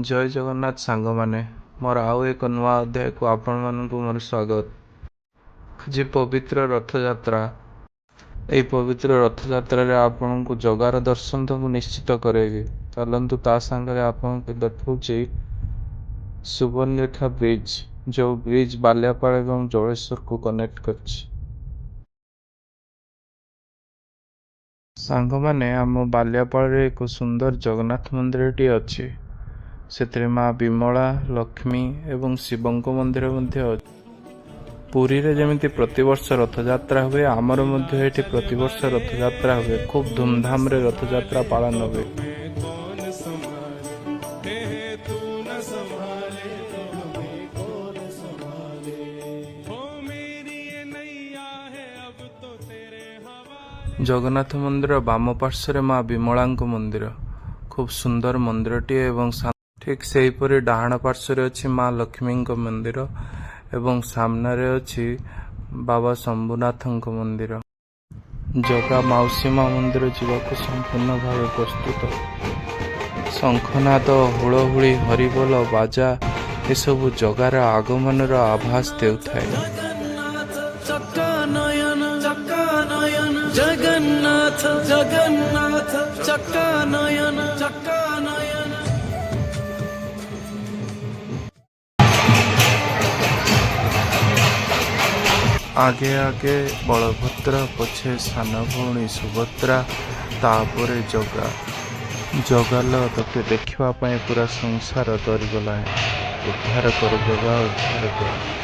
जय जगन्नाथ सांग माने मोर आउ एक नुआ अध्याय को आपण मानकु मोर स्वागत। जी पवित्र रथ यात्रा এই पवित्र रथ यात्रा रे आपण को जगार दर्शन तो निश्चित करेगी। चलंतु ता संगे आपण को देखौची सुवर्णरेखा ब्रिज, जो ब्रिज बाल्यापाड़ एवं जलेश्वर को कनेक्ट करछि। सांग माने आम बाल्यापाड़ रे एक सुंदर जगन्नाथ मंदिर टी अछि। से माँ विमला, लक्ष्मी एवं शिवंक मंदिर पुरी रे जमिति प्रतिवर्ष रथयात्रा हुए आमर मध्य एठी प्रतिवर्ष रथयात्रा हुए। खूब धूमधाम रे रथयात्रा पालन हुए। जगन्नाथ मंदिर बाम पार्श्व माँ विमला मंदिर खूब सुंदर मंदिरटी एवं ठीक से हीपरि डाहाण पार्श्व अच्छी माँ लक्ष्मी मंदिर एवं सामने अच्छी बाबा शंभुनाथ मंदिर। जगा मौसी माँ मंदिर जावाक संपूर्ण भाव प्रस्तुत। शंखनाद, हुलहुली, हरिबोल, बाजा एसबू जगार आगमनर आभास देउथाय। जगन्नाथ जगन्नाथ चक्का नयन चक्का नयन। आगे आगे बलभद्र, पछे सान भौणी सुभद्रा, तापरे जगा। जगाल तोते देखिबा पई पूरा संसार डरिगला। उद्धार कर जगा, उद्धार कर।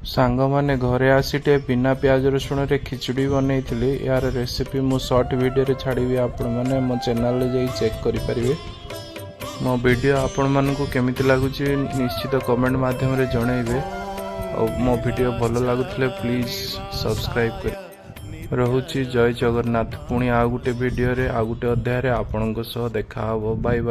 सांग माने घरे आसीटे बिना प्याज रसुण रे खिचड़ी बनैथिली। यार रेसिपी मु शॉर्ट वीडियो रे छाड़ीबी, आपण माने मो चैनल रे जाई चेक करि परिबे। मो वीडियो आपण मानकु केमिति लागुची निश्चित कमेंट माध्यम रे जणैबे। और मो वीडियो भलो लागुथले प्लीज सब्सक्राइब कर। रहुची जय जगन्नाथ। पुणी आ गुटे वीडियो रे आ गुटे अध्याय रे आपणक सह देखा हबो। Bye bye.